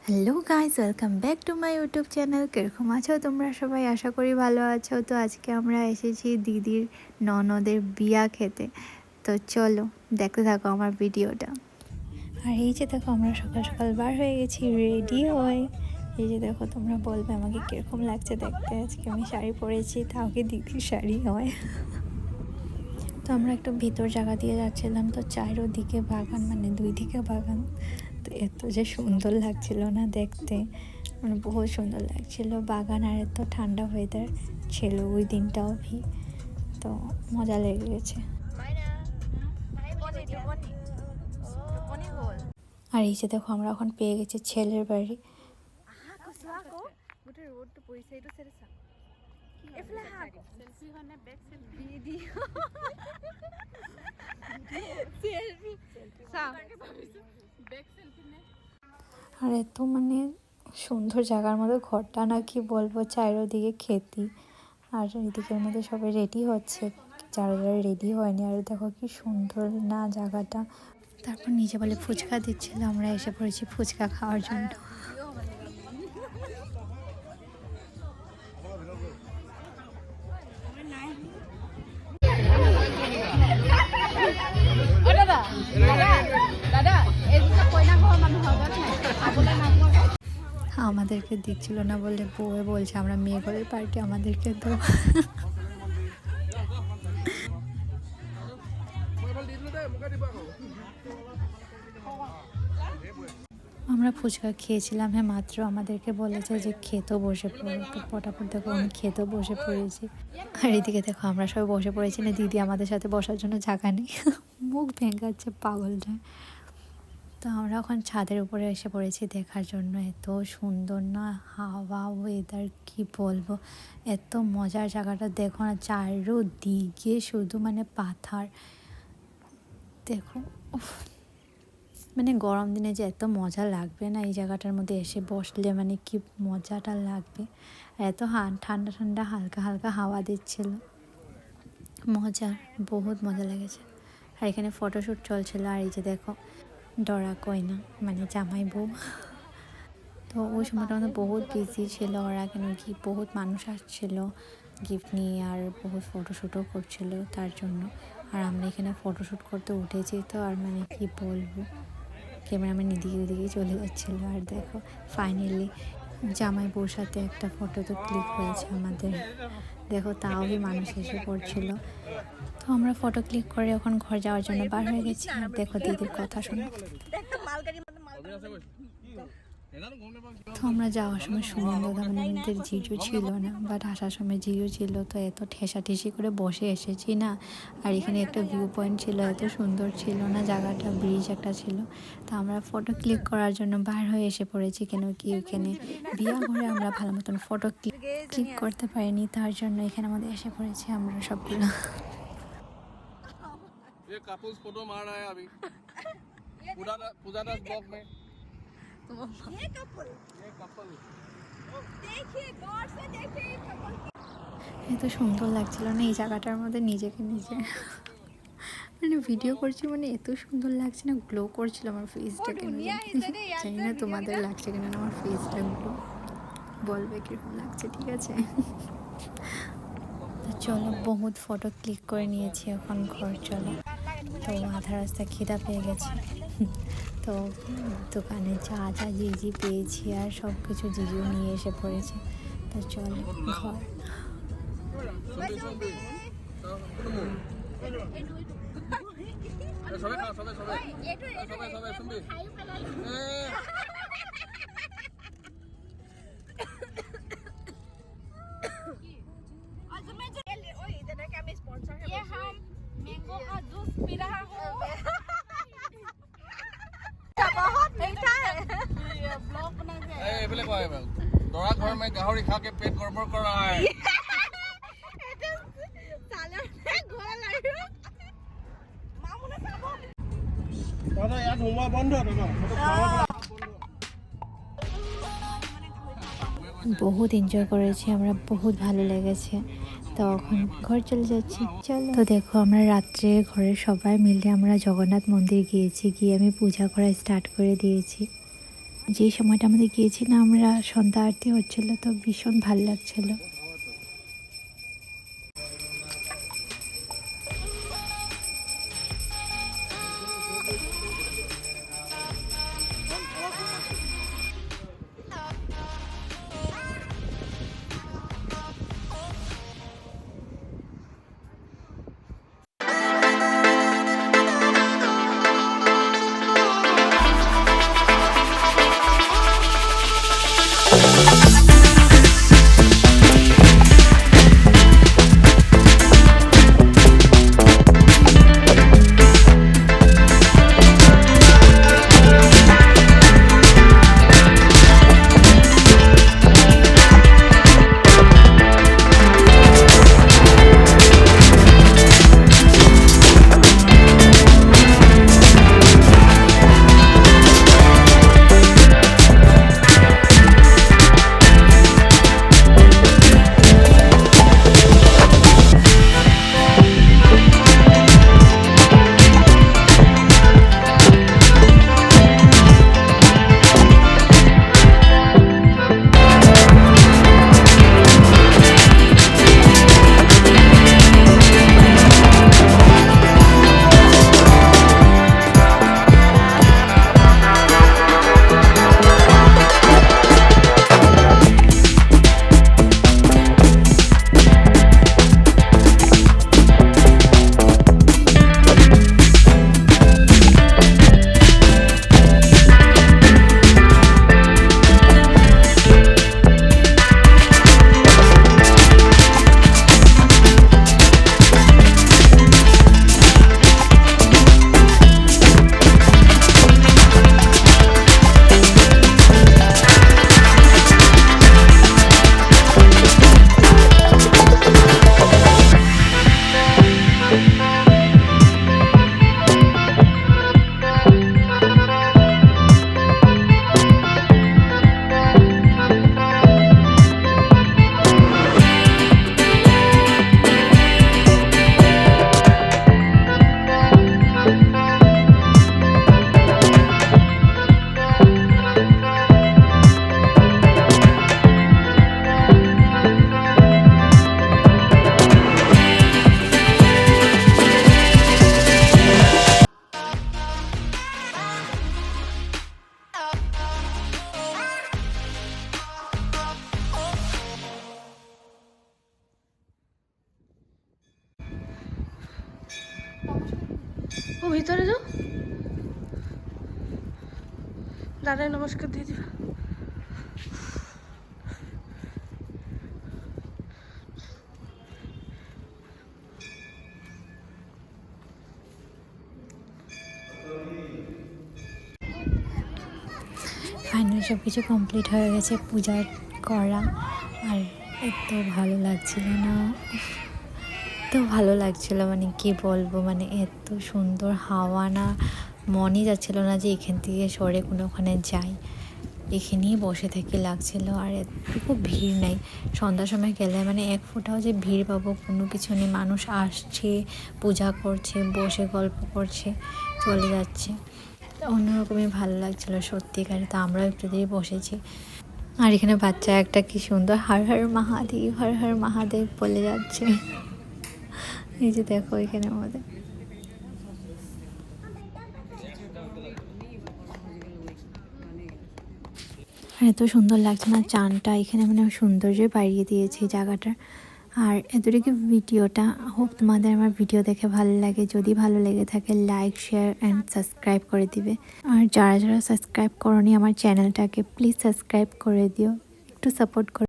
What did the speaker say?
Hello guys, welcome back to my YouTube channel. কীরকম আছো তোমরা সবাই? আশা করি ভালো আছো। তো আজকে আমরা এসেছি দিদির ননদের বিয়া খেতে। তো চলো দেখতে থাকো আমার ভিডিওটা। আর এই যে দেখো, আমরা সকাল সকাল বার হয়ে গেছি রেডি হয়ে। এই যে দেখো, তোমরা বলবে আমাকে কীরকম লাগছে দেখতে। আজকে আমি শাড়ি পরেছি, তাও কি দিদির শাড়ি হয়। তো আমরা একটু ভিতর জায়গা দিয়ে যাচ্ছিলাম, তো চারিদিকে বাগান, মানে দুই দিকে বাগান। তো এত যে সুন্দর লাগছিল না দেখতে, মানে বহুত সুন্দর লাগছিল বাগান। আর এত ঠান্ডা ওয়েদার ছিল ওই দিনটাও ভি, তো মজা লেগে গেছে। আর এই যে দেখো, আমরা এখন পেয়ে গেছি ছেলের বাড়ি। আর এত মানে সুন্দর জায়গার মধ্যে ঘরটা, না কি বলবো, চারিদিকে খেতি। আর এদিকের মধ্যে সবাই রেডি হচ্ছে, যারা যারা রেডি হয়নি। আর দেখো কি সুন্দর না জায়গাটা। তারপর নিচে বলে ফুচকা দিচ্ছিল, আমরা এসে পড়েছি ফুচকা খাওয়ার জন্য। আমাদেরকে দিচ্ছিল না বলে বউয়ে বলছে আমরা মেয়ে ঘরের পার্টি, আমাদেরকে তো। আমরা ফুচকা খেয়েছিলাম, হ্যাঁ মাত্র আমাদেরকে বলেছে যে খেতেও বসে পড়ো। তো পটাপট দেখো আমি খেতেও বসে পড়েছি। আর এদিকে দেখো আমরা সবাই বসে পড়েছি, না দিদি আমাদের সাথে বসার জন্য জায়গা নেই, মুখ ভেঙাচ্ছে পাগলটা। তো আমরা এখন ছাদের উপরে এসে পড়েছি দেখার জন্য। এত সুন্দর না হাওয়া, ওয়েদার কি বলবো, এত মজার জায়গাটা দেখো না, চারিদিকে শুধু মানে পাথর। দেখো উফ, মানে গরম দিনে যে এত মজা লাগবে না এই জায়গাটার মধ্যে এসে বসলে, মানে কি মজাটা লাগবে। এত ঠান্ডা ঠান্ডা হালকা হালকা হাওয়া দিচ্ছিল, মজা, বহুত মজা লেগেছে। আর এখানে ফটোশ্যুট চলছিল। আর এই যে দেখো ডরা কইনা, মানে জামাই বউ। তো ওই সময়টা আমাদের বহুত বিজি ছিল ওরা, কেন কি বহুত মানুষ আসছিল গিফট নিয়ে, আর বহুত ফটোশ্যুটও করছিল তার জন্য। আর আমরা এখানে ফটোশ্যুট করতে উঠেছি, তো আর মানে কি বলবো, ক্যামেরাম্যান এদিকে ওদিকে চলে যাচ্ছিলো। আর দেখো ফাইনালি জামাই বউর সাথে একটা ফটো তো ক্লিক হয়েছে আমাদের। দেখো তাও কি মানুষ এসে পড়ছিল। তো আমরা ফটো ক্লিক করে এখন ঘর যাওয়ার জন্য বার হয়ে গেছি। আর দেখো দিদির কথা শোনো। তো আমরা যাওয়ার সময় সুমন দাদা, মানে আমাদের জিজু ছিল না, বাট আসার সময় জিজু ছিল। তো এত ঠেসাঠেসি করে বসে এসেছি না। আর এখানে একটা ভিউ পয়েন্ট ছিল, এত সুন্দর ছিল না জায়গাটা, ব্রিজ একটা ছিল। তো আমরা ফটো ক্লিক করার জন্য বার হয়ে এসে পড়েছি, কেন কি এখানে বিয়া ঘরে আমরা ভালো মতন ফটো ক্লিক করতে পারিনি, তার জন্য এখানে আমাদের এসে পড়েছি আমরা সবগুলো। ये कपल्स फोटो मार रहा है अभी पूजा दास ब्लॉग में। ये कपल देखिए गौर से देखिए ये कपल। এত সুন্দর লাগছিল না এই জায়গাটার মধ্যে নিজেকে নিজে, মানে ভিডিও করছি, মানে এত সুন্দর লাগছে না, গ্লো করছিল আমার ফেসটা। কেন জানি না তোমাদের লাগছে কেন আমার ফেসটা গ্লো, বলবে কীরকম লাগছে, ঠিক আছে? তো চলো, বহুত ফটো ক্লিক করে নিয়েছি, এখন ঘর চলো। তো আধা রাস্তা খিদা পেয়ে গেছে, তো দোকানে যা যা জিজি পেয়েছি আর সব কিছু জিজু নিয়ে এসে পড়েছে। তো চলো ঘর। সবাই খাও সবাই সবাই সবাই সবাই শুনবি ये हम मैंगो का जूस पी रहा हूँ। बहुत मीठा है। ये ब्लॉग बना के এইফালে কোৱা এইবাৰ দৰা ঘৰ মে গাহৰি খা কে পেট গৰমৰ কৰা হয়। এটা সালার গোলা লাগে মামুনে খাবো দাদা ইয়াত সোমোৱা বন্ধ দাদা বহুত এনজয় করেছি আমরা, বহুত ভালো লেগেছে। তো এখন ঘর চলে যাচ্ছি, চলো। তো দেখো আমরা রাত্রে ঘরের সবাই মিলে আমরা জগন্নাথ মন্দির গিয়েছি, গিয়ে আমি পূজা করা স্টার্ট করে দিয়েছি। যে সময়টা আমাদের গিয়েছিলাম আমরা সন্ধ্যা আরতি হচ্ছিলো, তো ভীষণ ভালো লাগছিলো। ও ভিতরে যাও, দাদাই নমস্কার দিয়ে দিবা। ফাইনাল সব কিছু কমপ্লিট হয়ে গেছে, পূজা করা। আর এত ভালো লাগছিল না, তো ভালো লাগছিল, মানে কি বলবো, মানে এত সুন্দর হাওয়া না, মনই যাচ্ছিল না যে এখান থেকে সরে কোনোখানে যাই, এখানেই বসে থেকে লাগছিল। আর এতটুকু ভিড় নেই, সন্ধ্যার সময় গেলে মানে এক ফোঁটাও যে ভিড় পাবো কোনো কিছু নেই, মানুষ আসছে, পূজা করছে, বসে গল্প করছে, চলে যাচ্ছে, অন্যরকমই ভালো লাগছিলো সত্যিকারে। তো আমরাও একটু দিয়ে বসেছি। আর এখানে বাচ্চা একটা কি সুন্দর হর হর মহাদেব হর হর মহাদেব বলে যাচ্ছে, এই যে দেখো এখানে আমাদের। আর এত সুন্দর লাগছে না চানটা, এখানে মানে সৌন্দর্য বাড়িয়ে দিয়েছে জায়গাটার। আর এতটুকু ভিডিওটা, হোপ তোমাদের আমার ভিডিও দেখে ভালো লাগে। যদি ভালো লেগে থাকে লাইক, শেয়ার অ্যান্ড সাবস্ক্রাইব করে দিবে। আর যারা যারা সাবস্ক্রাইব করোনি আমার চ্যানেলটাকে প্লিজ সাবস্ক্রাইব করে দিও, একটু সাপোর্ট করো।